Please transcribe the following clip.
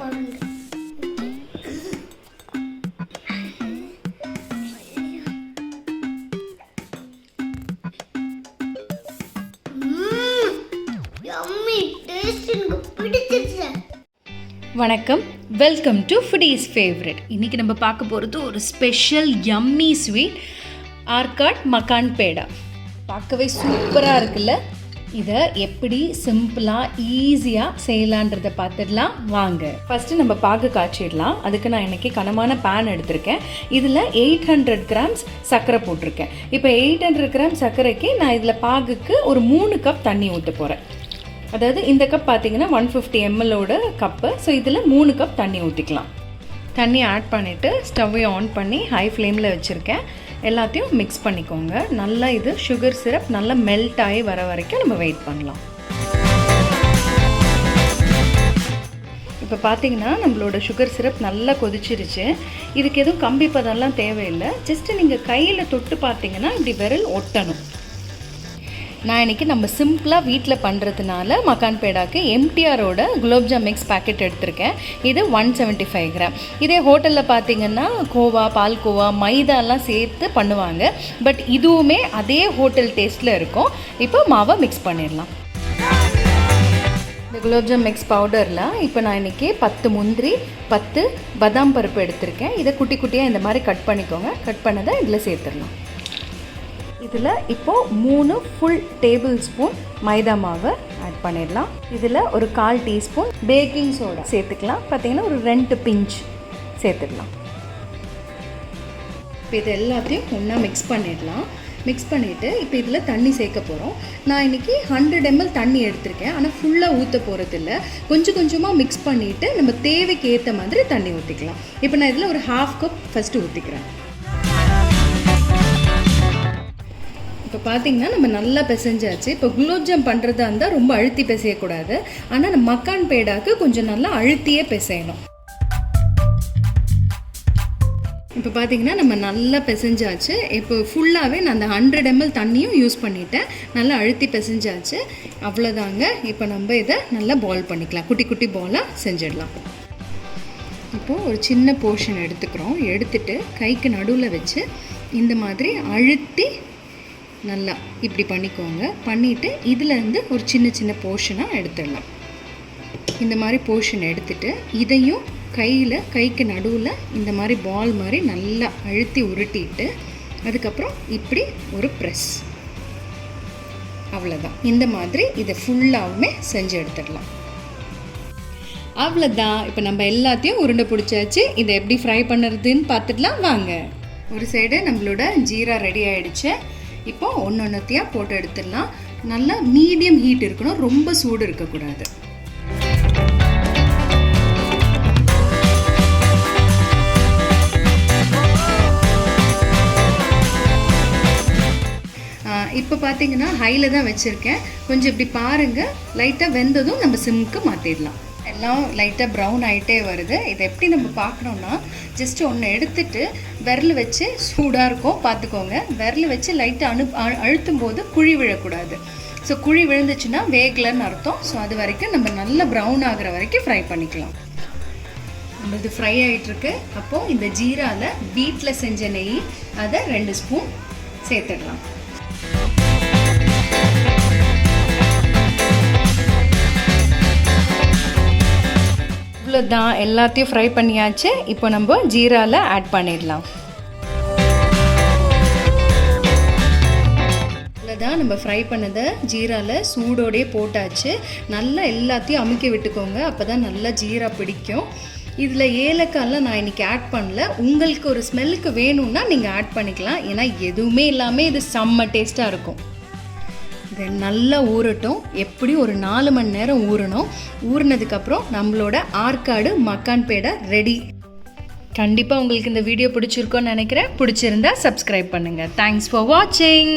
வணக்கம், welcome to foodies favourite. இன்றைக்கி நம்ம பார்க்க போகிறது ஒரு ஸ்பெஷல் யம்மி ஸ்வீட் ஆர்காட் மக்கான் பேடா. பார்க்கவே சூப்பராக இருக்குல்ல. இதை எப்படி சிம்பிளாக ஈஸியாக செய்யலான்றதை பார்த்துடலாம் வாங்க. ஃபஸ்ட்டு நம்ம பாகு காய்ச்சிடலாம். அதுக்கு நான் இன்றைக்கி கனமான பேன் எடுத்திருக்கேன். இதில் 800 கிராம்ஸ் சர்க்கரை போட்டிருக்கேன். இப்போ 800 கிராம் சர்க்கரைக்கு நான் இதில் பாகுக்கு ஒரு 3 கப் தண்ணி ஊற்ற போகிறேன். அதாவது இந்த கப் பார்த்தீங்கன்னா 150 mlோட கப்பு. ஸோ இதில் 3 கப் தண்ணி ஊற்றிக்கலாம். தண்ணி ஆட் பண்ணிவிட்டு ஸ்டவ்வை ஆன் பண்ணி ஹை ஃப்ளேமில் வச்சுருக்கேன். எல்லாத்தையும் மிக்ஸ் பண்ணிக்கோங்க. நல்லா இது சுகர் சிரப் நல்லா மெல்ட் ஆகி வர வரைக்கும் நம்ம வெயிட் பண்ணலாம். இப்போ பார்த்தீங்கன்னா நம்மளோட சுகர் சிரப் நல்லா கொதிச்சிருச்சு. இதுக்கு எதுவும் கம்பி பதம்லாம் தேவையில்லை. ஜஸ்ட்டு நீங்கள் கையில் தொட்டு பார்த்தீங்கன்னா இப்படி விரல் ஒட்டணும். நான் இன்றைக்கி நம்ம சிம்பிளாக வீட்டில் பண்ணுறதுனால மக்கான் பேடாக்கு எம்டிஆரோட குலோப்ஜாம் மிக்ஸ் பேக்கெட் எடுத்திருக்கேன். இது 175 கிராம். இதே ஹோட்டலில் பார்த்திங்கன்னா கோவா, பால்கோவா, மைதாலாம் சேர்த்து பண்ணுவாங்க. பட் இதுவுமே அதே ஹோட்டல் டேஸ்ட்டில் இருக்கும். இப்போ மாவை மிக்ஸ் பண்ணிடலாம். இந்த குலோப்ஜாம் மிக்ஸ் பவுடரில் இப்போ நான் இன்றைக்கி 10 முந்திரி, 10 பாதாம் பருப்பு எடுத்திருக்கேன். இதை குட்டி குட்டியாக இந்த மாதிரி கட் பண்ணிக்கோங்க. கட் பண்ணதை இதில் சேர்த்துடலாம். இதில் இப்போது 3 ஃபுல் டேபிள் ஸ்பூன் மைதா மாவை ஆட் பண்ணிடலாம். இதில் ஒரு 1/4 டீஸ்பூன் பேக்கிங் சோடா சேர்த்துக்கலாம். பார்த்திங்கன்னா ஒரு 2 பிஞ்ச் சேர்த்துடலாம். இப்போ இது எல்லாத்தையும் ஒன்றா மிக்ஸ் பண்ணிடலாம். மிக்ஸ் பண்ணிவிட்டு இப்போ இதில் தண்ணி சேர்க்க போகிறோம். நான் இன்றைக்கி 100 ml தண்ணி எடுத்திருக்கேன். ஆனால் ஃபுல்லாக ஊற்ற போகிறதில்ல. கொஞ்சம் கொஞ்சமாக மிக்ஸ் பண்ணிவிட்டு நம்ம தேவைக்கு ஏற்ற மாதிரி தண்ணி ஊற்றிக்கலாம். இப்போ நான் இதில் ஒரு 1/2 கப் ஃபஸ்ட்டு ஊற்றிக்கிறேன். இப்போ பார்த்திங்கன்னா நம்ம நல்லா பிசைஞ்சாச்சு. இப்போ குலோப்ஜாம் பண்ணுறதா இருந்தால் ரொம்ப அழுத்தி பிசையக்கூடாது. ஆனால் நம்ம மக்கான் பேடாக்கு கொஞ்சம் நல்லா அழுத்தியே பிசையணும். இப்போ பார்த்திங்கன்னா நம்ம நல்லா பிசைஞ்சாச்சு. இப்போ ஃபுல்லாகவே நான் அந்த 100 ml தண்ணியும் யூஸ் பண்ணிட்டேன். நல்லா அழுத்தி பிசைஞ்சாச்சு. அவ்வளோதாங்க. இப்போ நம்ம இதை நல்லா பால் பண்ணிக்கலாம். குட்டி குட்டி பாலாக செஞ்சிடலாம். இப்போது ஒரு சின்ன போர்ஷன் எடுத்துக்கிறோம். எடுத்துகிட்டு கைக்கு நடுவில் வச்சு இந்த மாதிரி அழுத்தி நல்லா இப்படி பண்ணிக்கோங்க. பண்ணிவிட்டு இதிலேருந்து ஒரு சின்ன சின்ன போர்ஷனாக எடுத்துடலாம். இந்த மாதிரி போர்ஷன் எடுத்துகிட்டு இதையும் கைக்கு நடுவில் இந்த மாதிரி பால் மாதிரி நல்லா அழுத்தி உருட்டிட்டு அதுக்கப்புறம் இப்படி ஒரு ப்ரெஸ். அவ்வளோதான். இந்த மாதிரி இதை ஃபுல்லாகவுமே செஞ்சு எடுத்துடலாம். அவ்வளோதான். இப்போ நம்ம எல்லாத்தையும் உருண்டை பிடிச்சாச்சு. இதை எப்படி ஃப்ரை பண்ணுறதுன்னு பார்த்துடலாம் வாங்க. ஒரு சைடு நம்மளோட ஜீரா ரெடி ஆகிடுச்சு. இப்போ ஒன்றொன்றுத்தையாக போட்டு எடுத்துடலாம். நல்லா மீடியம் ஹீட் இருக்கணும். ரொம்ப சூடு இருக்கக்கூடாது. இப்போ பார்த்தீங்கன்னா ஹையில் தான் வச்சுருக்கேன். கொஞ்சம் இப்படி பாருங்கள். லைட்டாக வெந்ததும் நம்ம சிம்முக்கு மாற்றிடலாம். எல்லாம் லைட்டாக ப்ரௌன் ஆகிட்டே வருது. இதை எப்படி நம்ம பார்க்கணுன்னா ஜஸ்ட்டு ஒன்று எடுத்துகிட்டு விரல் வச்சு சூடாக இருக்கும் பார்த்துக்கோங்க. விரல் வச்சு லைட்டாக அழுத்தும் போது குழி விழக்கூடாது. ஸோ குழி விழுந்துச்சுன்னா வேகலைன்னு அர்த்தம். ஸோ அது வரைக்கும் நம்ம நல்லா ப்ரௌன் ஆகிற வரைக்கும் ஃப்ரை பண்ணிக்கலாம். நம்மளது ஃப்ரை ஆகிட்டுருக்கு. அப்போது இந்த ஜீராவில் வீட்டில் செஞ்ச நெய் அதை 2 ஸ்பூன் சேர்த்துடலாம். இவ்வளோதான். எல்லாத்தையும் ஃப்ரை பண்ணியாச்சு. இப்போ நம்ம ஜீராவில் ஆட் பண்ணிடலாம். இவ்வளோதான். நம்ம ஃப்ரை பண்ணதை ஜீராவில் சூடோடே போட்டாச்சு. நல்லா எல்லாத்தையும் அமுக்கி விட்டுக்கோங்க. அப்போ தான் நல்லா ஜீரா பிடிக்கும். இதில் ஏலக்காயெலாம் நான் இன்றைக்கி ஆட் பண்ணல. உங்களுக்கு ஒரு ஸ்மெல்லுக்கு வேணும்னா நீங்கள் ஆட் பண்ணிக்கலாம். ஏன்னா எதுவுமே இல்லாமல் இது செம்ம டேஸ்ட்டாக இருக்கும். இதை நல்லா ஊறட்டும். எப்படி ஒரு 4 மணி நேரம் ஊறணும். ஊறினதுக்கப்புறம் நம்மளோட ஆர்காடு மக்கான் பேடா ரெடி. கண்டிப்பாக உங்களுக்கு இந்த வீடியோ பிடிச்சிருக்கோன்னு நினைக்கிறேன். பிடிச்சிருந்தா சப்ஸ்கிரைப் பண்ணுங்கள். தேங்க்ஸ் ஃபார் வாட்சிங்.